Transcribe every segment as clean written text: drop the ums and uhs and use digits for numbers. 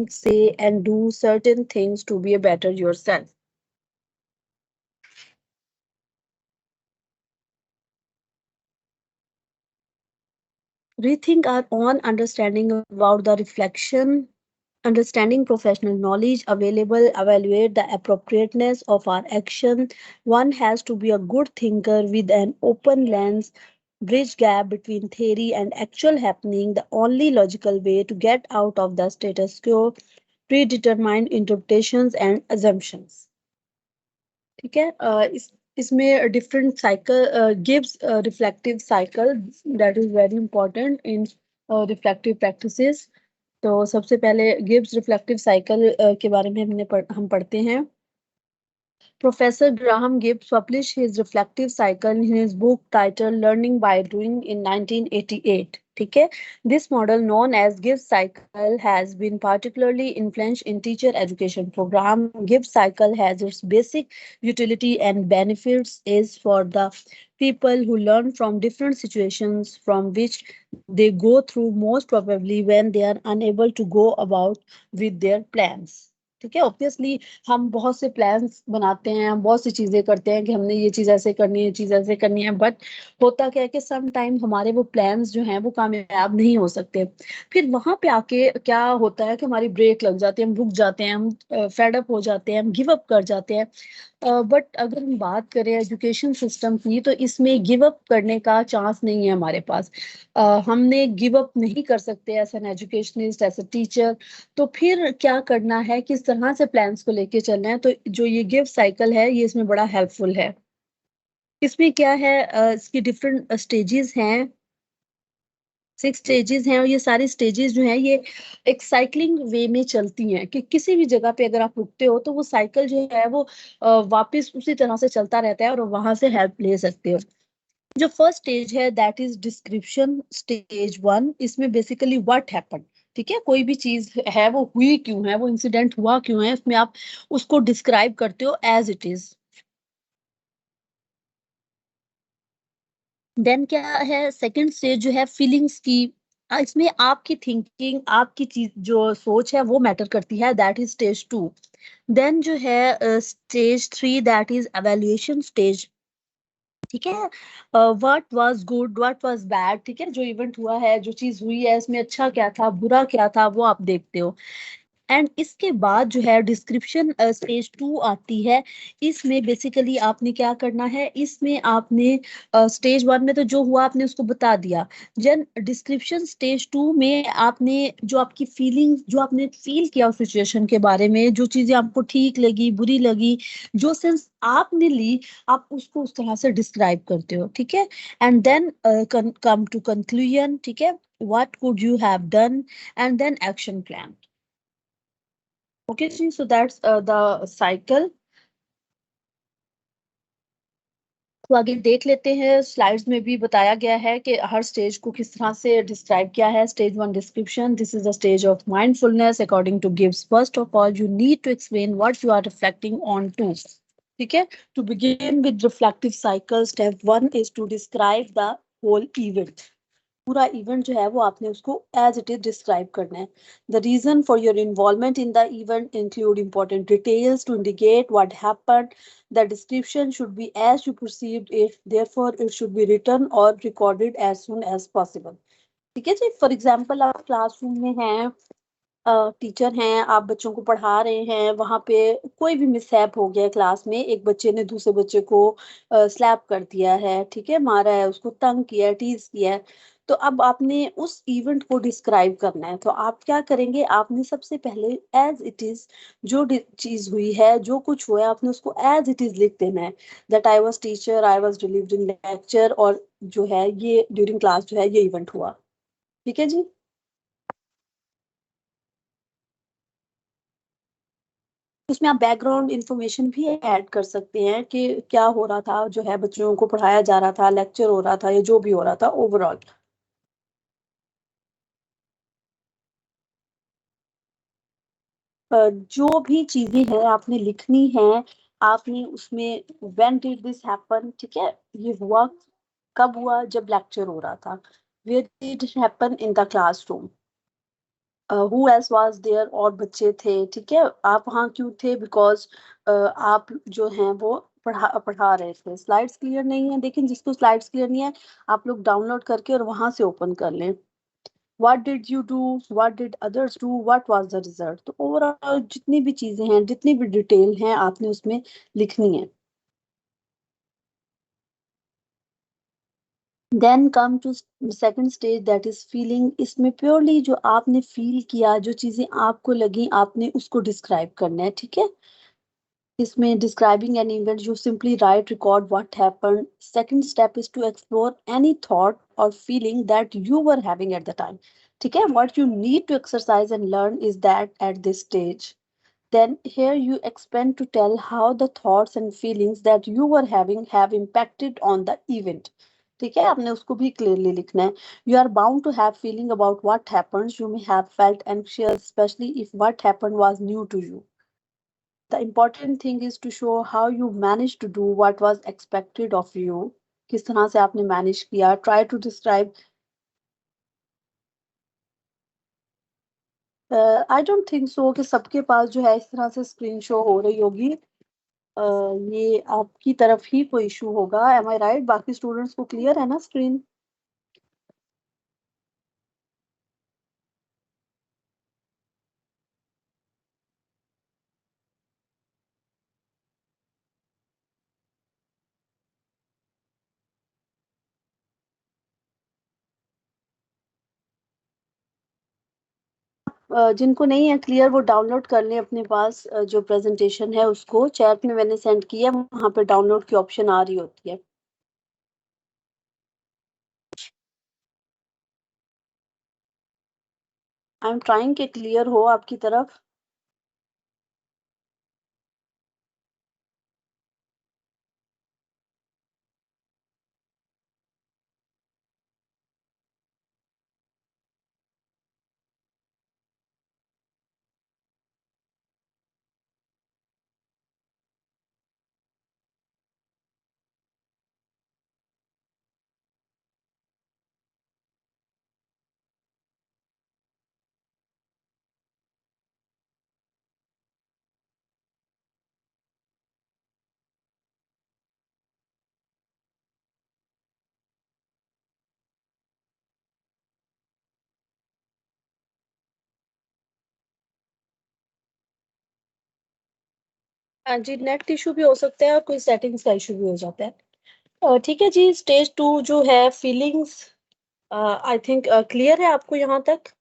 say, and do certain things to be a better yourself. Rethink our own understanding about the reflection, understanding professional knowledge available, evaluate the appropriateness of our action. One has to be a good thinker with an open lens, bridge gap between theory and actual happening. The only logical way to get out of the status quo, predetermined interpretations and assumptions. ठीक है इसमें different cycle gives reflective cycle that is very important in reflective practices. तो सबसे पहले Gibbs reflective cycle के बारे में हम पढ़ते हैं. Professor Graham Gibbs published his reflective cycle in his book titled Learning by Doing in 1988. ठीक है. This model, known as Gibbs cycle, has been particularly influential in teacher education program. Gibbs cycle has its basic utility and benefits is for the people who learn from different situations from which they go through most probably when they are unable to go about with their plans. ठीक है. Obviously हम बहुत से plans बनाते हैं, हम बहुत सी चीजें करते हैं कि हमने ये चीज ऐसे करनी है, ये चीज ऐसे करनी है, बट होता क्या है कि सम टाइम हमारे वो प्लान्स जो हैं वो कामयाब नहीं हो सकते. फिर वहां पे आके क्या होता है कि हमारी ब्रेक लग जाती है, हम रुक जाते हैं, हम फेड अप हो जाते हैं, हम गिव अप कर जाते हैं. बट अगर हम बात करें एजुकेशन सिस्टम की तो इसमें गिव अप करने का चांस नहीं है हमारे पास. हमने गिव अप नहीं कर सकते as an educationist, as a teacher. तो फिर क्या करना है, किस तरह से प्लान्स को लेके चलना है, तो जो ये गिव साइकिल है ये इसमें बड़ा हेल्पफुल है. इसमें क्या है, इसकी डिफरेंट स्टेजेस हैं, 6 स्टेजेस हैं, और ये सारी स्टेजेस जो हैं ये एक साइक्लिंग वे में चलती हैं कि किसी भी जगह पे अगर आप रुकते हो तो वो साइकिल जो है वो वापस उसी तरह से चलता रहता है और वहां से हेल्प ले सकते हो. जो फर्स्ट स्टेज है दैट इज डिस्क्रिप्शन स्टेज 1. इसमें बेसिकली व्हाट हैपन. ठीक है, कोई भी चीज है वो हुई क्यों है, वो इंसिडेंट हुआ क्यों है, उसमें आप उसको डिस्क्राइब करते हो एज इट इज. देन क्या है, सेकंड स्टेज जो है फीलिंग्स की. इसमें आपकी थिंकिंग, आपकी चीज जो सोच है वो मैटर करती है, दैट इज स्टेज 2. देन जो है stage 3 that is evaluation stage. ठीक है, what was good, what was bad. ठीक है, जो इवेंट हुआ है, जो चीज हुई है, इसमें अच्छा क्या था, बुरा क्या था, वो आप देखते हो. एंड इसके बाद जो है डिस्क्रिप्शन स्टेज 2 आती है. इसमें बेसिकली आपने क्या करना है, इसमें आपने स्टेज 1 में तो जो हुआ आपने उसको बता दिया. जन डिस्क्रिप्शन स्टेज 2 में आपने जो आपकी फीलिंग, जो आपने फील किया उस सिचुएशन के बारे में, जो चीजें आपको ठीक लगी, बुरी लगी, जो सेंस आपने ली, आप उसको उस तरह से डिस्क्राइब करते हो. ठीक है. And then come to conclusion. ठीक है, what could you have done, and then action plan. Okay, ji, so that's the cycle. तो आगे देख लेते हैं. स्लाइड्स में भी बताया गया है कि हर स्टेज को किस तरह से डिस्क्राइब किया है. Stage 1 description. This is the stage of mindfulness according to गिव्स. First of all you need to explain what you are reflecting on to. ठीक है. To begin with reflective cycle, step 1 is to describe the whole event. पूरा event जो है वो आपने उसको as it is describe करना है. The reason for your involvement in the event include important details to indicate what happened. The description should be as you perceived it, therefore it should be written और recorded as soon as possible. ठीक है जी. For example आप classroom में हैं, teacher हैं, आप बच्चों को पढ़ा रहे हैं, वहां पे कोई भी मिसहैप हो गया क्लास में, एक बच्चे ने दूसरे बच्चे को स्लैप कर दिया है, ठीक है, मारा है, उसको तंग किया है, टीज किया है. तो अब आपने उस इवेंट को डिस्क्राइब करना है. तो आप क्या करेंगे, आपने सबसे पहले एज इट इज जो चीज हुई है, जो कुछ हुआ है, आपने उसको एज इट इज लिख देना है. That I was teacher, I was delivering lecture, और जो है ये ड्यूरिंग क्लास जो है ये इवेंट हुआ. ठीक है जी. उसमें आप बैकग्राउंड इंफॉर्मेशन भी ऐड कर सकते हैं कि क्या हो रहा था, जो है बच्चों को पढ़ाया जा रहा था, लेक्चर हो रहा था, या जो भी हो रहा था ओवरऑल. जो भी चीजें हैं आपने लिखनी है, आपने उसमें व्हेन डिड दिस हैपन. ठीक है, ये हुआ कब हुआ, जब लेक्चर हो रहा था. Where did it happen in the classroom. Who else was there, और बच्चे थे, ठीक है। आप वहाँ क्यों थे? बिकॉज आप जो हैं वो पढ़ा पढ़ा रहे थे। स्लाइड्स क्लियर नहीं है, लेकिन जिसको स्लाइड्स क्लियर नहीं है, आप लोग डाउनलोड करके और वहां से ओपन कर लें। What did you do, what did others do, what was the result. तो ओवरऑल जितनी भी चीजें हैं, जितनी भी डिटेल हैं, आपने उसमें लिखनी है। Then come to second stage, that is feeling. इसमें प्योरली जो आपने फील किया, जो चीजें आपको लगी, आपने उसको डिस्क्राइब करना है, ठीक है। इसमें describing an event, you simply write record what happened. Second step is to explore any thought और feeling that you were having at the time, ठीक है। What you need to exercise and learn is that at this stage, then here you expand to tell how the thoughts and feelings that you were having have impacted on the event, ठीक है। आपने उसको भी clearly लिखना है। You are bound to have feeling about what happens. You may have felt anxious, especially if what happened was new to you. The important thing is to show how you managed to do what was expected of you. किस तरह से आपने manage किया। Try to describe. I don't think so कि सबके पास जो है इस तरह से स्क्रीन शो हो रही होगी। ये आपकी तरफ ही कोई इशू होगा। एम आई राइट? बाकी स्टूडेंट्स को क्लियर है ना स्क्रीन? जिनको नहीं है क्लियर, वो डाउनलोड कर लें अपने पास। जो प्रेजेंटेशन है उसको चैट में मैंने सेंड किया, वहाँ पे डाउनलोड की ऑप्शन आ रही होती है। आई एम ट्राइंग के क्लियर हो आपकी तरफ। हाँ जी, नेट इशू भी हो सकता है और कोई सेटिंग्स का इशू भी हो जाता है। ठीक है जी, स्टेज टू जो है फीलिंग्स, आई थिंक क्लियर है आपको यहाँ तक?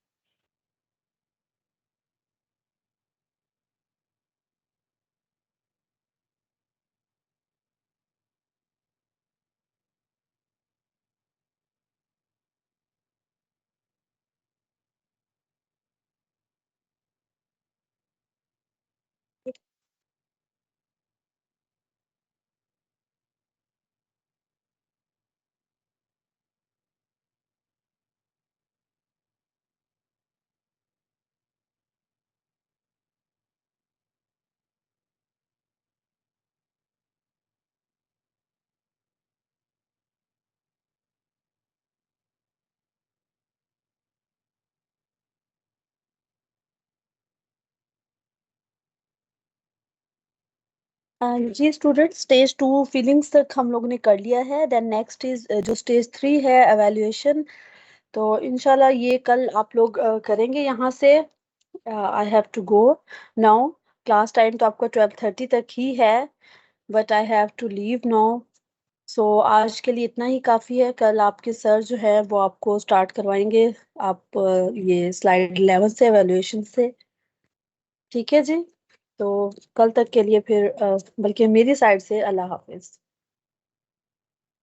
जी स्टूडेंट, स्टेज टू फीलिंग्स तक हम लोग ने कर लिया है। देन नेक्स्ट इज जो स्टेज थ्री है, एवेल्युएशन। तो इंशाल्लाह ये कल आप लोग करेंगे यहाँ से। I have to go now. Class time तो आपका 12:30 तक ही है, but I have to leave now. So आज के लिए इतना ही काफ़ी है। कल आपके सर जो है वो आपको स्टार्ट करवाएंगे। आप ये स्लाइड 11 से, एवेल्युएशन से, ठीक है जी। तो कल तक के लिए फिर बल्कि मेरी साइड से अल्लाह हाफिज।